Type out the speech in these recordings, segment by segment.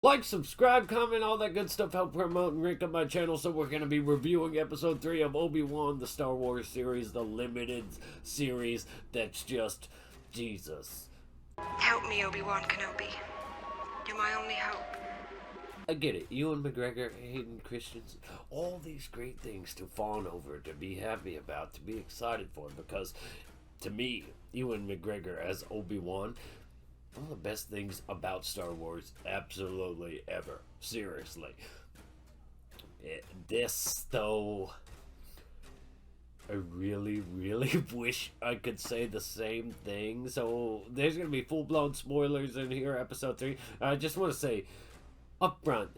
Like, subscribe, comment, all that good stuff help promote and rank up my channel. So we're going to be reviewing episode 3 of Obi-Wan, the Star Wars series, the limited series that's just Jesus. Help me, Obi-Wan Kenobi. You're my only hope. I get it. Ewan, McGregor, Hayden Christensen, all these great things to fawn over, to be happy about, to be excited for, because to me, Ewan McGregor as Obi-Wan, one of the best things about Star Wars absolutely ever. Seriously. This, though, I really, really wish I could say the same thing. So there's going to be full-blown spoilers in here, episode 3. I just want to say, up front,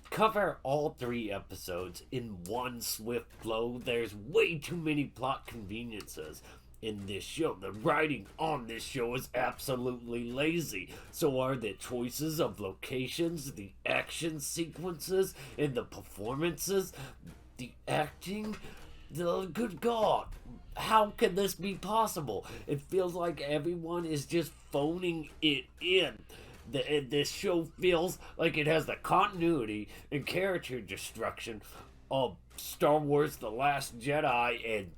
cover all 3 episodes in one swift flow. There's way too many plot conveniences in this show. The writing on this show is absolutely lazy. So are the choices of locations, the action sequences, and the performances, the acting. Good God, how can this be possible? It feels like everyone is just phoning it in. This show feels like it has the continuity and character destruction of Star Wars The Last Jedi and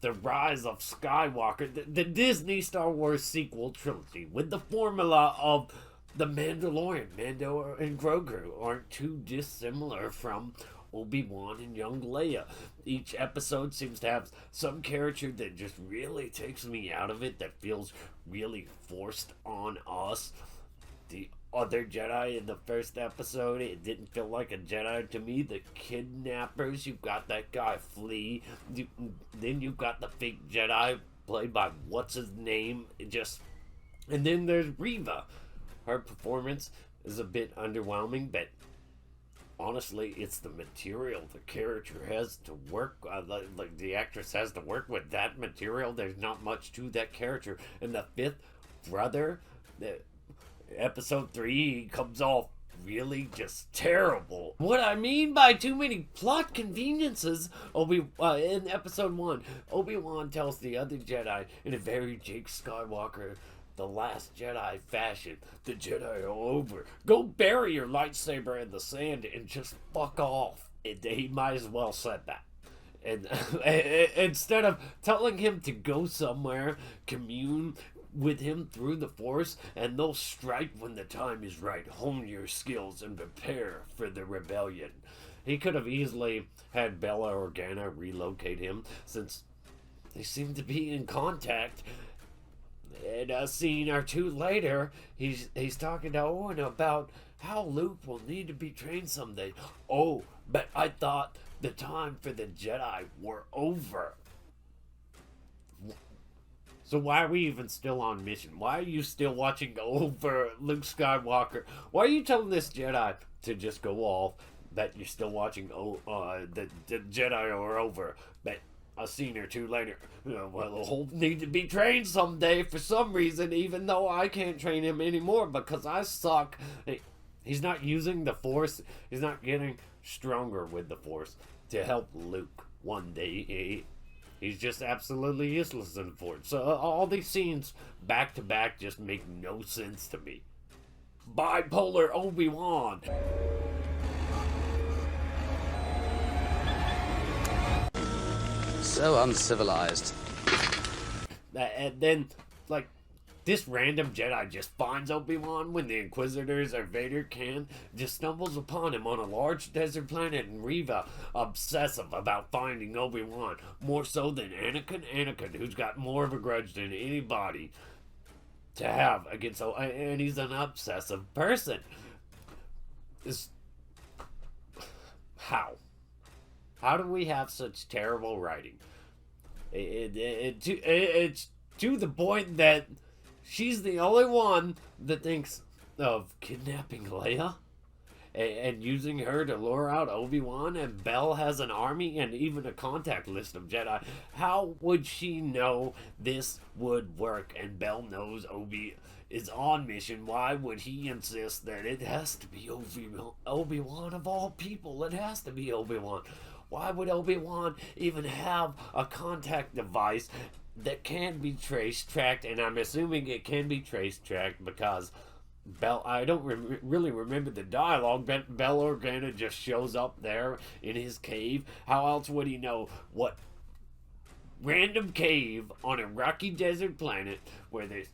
The Rise of Skywalker, the Disney Star Wars sequel trilogy, with the formula of The Mandalorian. Mando and Grogu aren't too dissimilar from Obi-Wan and young Leia. Each episode seems to have some character that just really takes me out of it, that feels really forced on us. The other Jedi in the first episode, it didn't feel like a Jedi to me. The kidnappers, you've got that guy Flea. Then you've got the fake Jedi played by what's his name. And then there's Reva. Her performance is a bit underwhelming, but honestly, it's the material the character has to work. Like the actress has to work with that material. There's not much to that character. And the fifth brother, episode 3 comes off really just terrible. What I mean by too many plot conveniences, in episode 1, Obi-Wan tells the other Jedi in a very Jake Skywalker, The Last Jedi fashion, the Jedi are over. Go bury your lightsaber in the sand and just fuck off. He might as well said that. And instead of telling him to go somewhere, commune with him through the Force, and they'll strike when the time is right. Hone your skills and prepare for the rebellion. He could have easily had Bella Organa relocate him, since they seem to be in contact. In a scene or two later, he's talking to Owen about how Luke will need to be trained someday. Oh, but I thought the time for the Jedi were over. So why are we even still on mission? Why are you still watching over Luke Skywalker? Why are you telling this Jedi to just go off, that you're still watching the Jedi are over, but a scene or two later, well, he'll need to be trained someday for some reason, even though I can't train him anymore because I suck. He's not using the Force. He's not getting stronger with the Force to help Luke one day. He's just absolutely useless in the Force. So all these scenes back to back just make no sense to me. Bipolar Obi-Wan. So uncivilized. And then, this random Jedi just finds Obi-Wan when the Inquisitors or Vader just stumbles upon him on a large desert planet in Reva, obsessive about finding Obi-Wan, more so than Anakin, who's got more of a grudge than anybody to have against, and he's an obsessive person. How do we have such terrible writing? It's to the point that she's the only one that thinks of kidnapping Leia and using her to lure out Obi-Wan, and Belle has an army and even a contact list of Jedi. How would she know this would work? And Belle knows Obi is on mission. Why would he insist that it has to be Obi-Wan of all people? It has to be Obi-Wan. Why would Obi-Wan even have a contact device that can be tracked? And I'm assuming it can be tracked because I don't really remember the dialogue, but Bell Organa just shows up there in his cave. How else would he know what random cave on a rocky desert planet where there's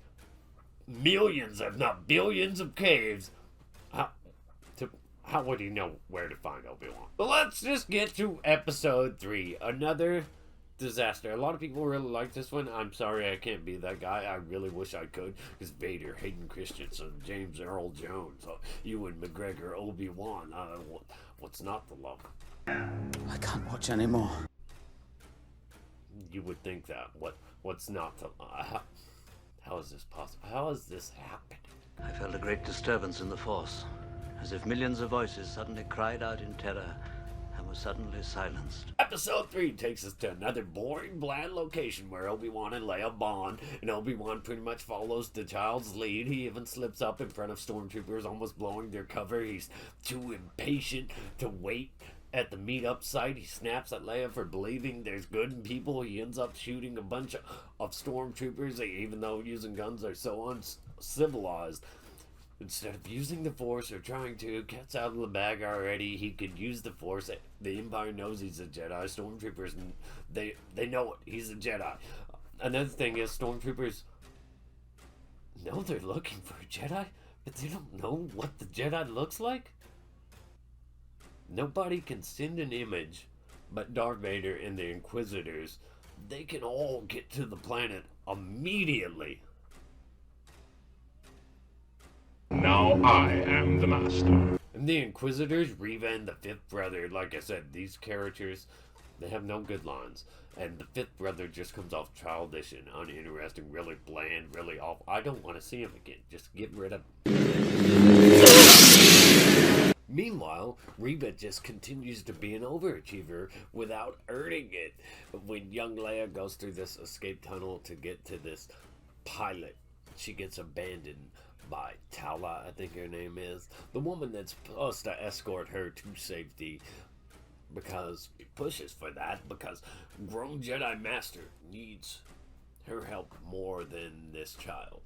millions, if not billions, of caves? How would he know where to find Obi-Wan? But let's just get to episode 3. Another disaster. A lot of people really like this one. I'm sorry I can't be that guy. I really wish I could. Because Vader, Hayden Christensen, James Earl Jones, Ewan McGregor, Obi-Wan. What's not to love? I can't watch anymore. You would think that. What's not to love? How is this possible? How has this happened? I felt a great disturbance in the Force, as if millions of voices suddenly cried out in terror and were suddenly silenced. Episode 3 takes us to another boring, bland location where Obi-Wan and Leia bond, and Obi-Wan pretty much follows the child's lead. He even slips up in front of stormtroopers, almost blowing their cover. He's too impatient to wait at the meetup site. He snaps at Leia for believing there's good in people. He ends up shooting a bunch of stormtroopers, even though using guns are so uncivilized. Instead of using the Force or trying to, cat's out of the bag already. He could use the Force. The Empire knows he's a Jedi. Stormtroopers, they know it. He's a Jedi. Another thing is, stormtroopers know they're looking for a Jedi, but they don't know what the Jedi looks like. Nobody can send an image but Darth Vader and the Inquisitors. They can all get to the planet immediately. Now I am the master. And the Inquisitors, Reva and the Fifth Brother, like I said, these characters, they have no good lines. And the Fifth Brother just comes off childish and uninteresting, really bland, really awful. I don't want to see him again. Just get rid of him. Meanwhile, Reva just continues to be an overachiever without earning it. When young Leia goes through this escape tunnel to get to this pilot, she gets abandoned by Tala, I think her name is, the woman that's supposed to escort her to safety, because he pushes for that, because grown Jedi Master needs her help more than this child.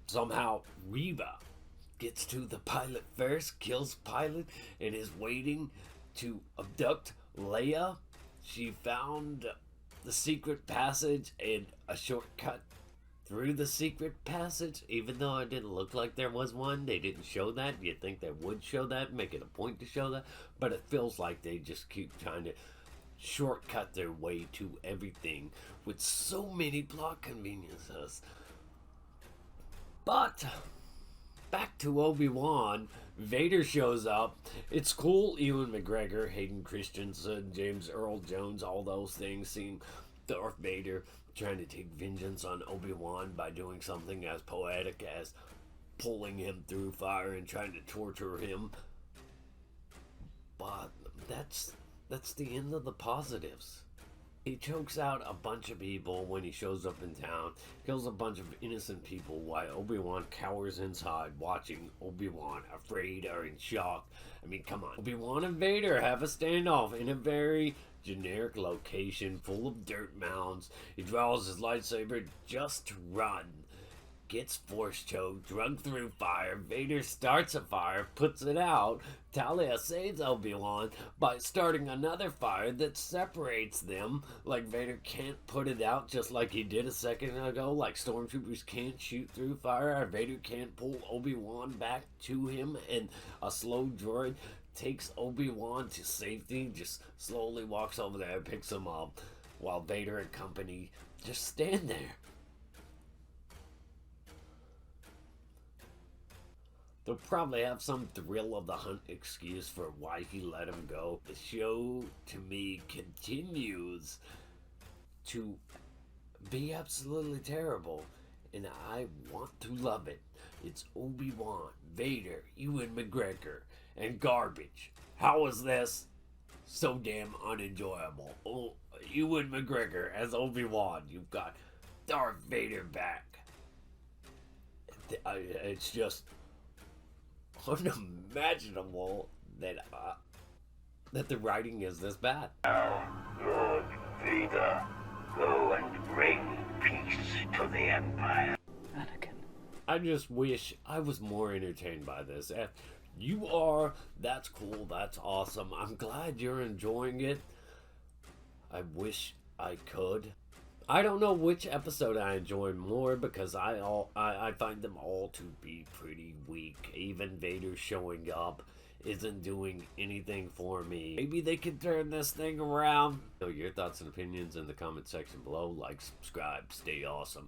Somehow, Reva gets to the pilot first, kills pilot, and is waiting to abduct Leia. She found the secret passage and a shortcut through the secret passage, even though it didn't look like there was one. They didn't show that. You'd think they would show that, make it a point to show that, but it feels like they just keep trying to shortcut their way to everything with so many plot conveniences. But back to Obi-Wan, Vader shows up. It's cool. Ewan McGregor, Hayden Christensen, James Earl Jones, all those things, seeing Darth Vader trying to take vengeance on Obi-Wan by doing something as poetic as pulling him through fire and trying to torture him. But that's the end of the positives. He chokes out a bunch of people when he shows up in town, kills a bunch of innocent people while Obi-Wan cowers inside, watching Obi-Wan afraid or in shock. I mean, come on. Obi-Wan and Vader have a standoff in a very generic location full of dirt mounds. He draws his lightsaber just to run. Gets force choked, drug through fire. Vader starts a fire, puts it out. Talia saves Obi-Wan by starting another fire that separates them. Like Vader can't put it out just like he did a second ago. Like stormtroopers can't shoot through fire. Or Vader can't pull Obi-Wan back to him. And a slow droid takes Obi-Wan to safety. Just slowly walks over there and picks him up. While Vader and company just stand there. They'll probably have some thrill of the hunt excuse for why he let him go. The show, to me, continues to be absolutely terrible, and I want to love it. It's Obi-Wan, Vader, Ewan McGregor, and garbage. How is this so damn unenjoyable? Oh, Ewan McGregor as Obi-Wan. You've got Darth Vader back. It's just unimaginable that the writing is this bad. Now, Lord Vader, go and bring peace to the Empire. Anakin, I just wish I was more entertained by this. If you are, that's cool, that's awesome. I'm glad you're enjoying it. I wish I could. I don't know which episode I enjoy more because I find them all to be pretty weak. Even Vader showing up isn't doing anything for me. Maybe they can turn this thing around. Know your thoughts and opinions in the comment section below. Like, subscribe, stay awesome.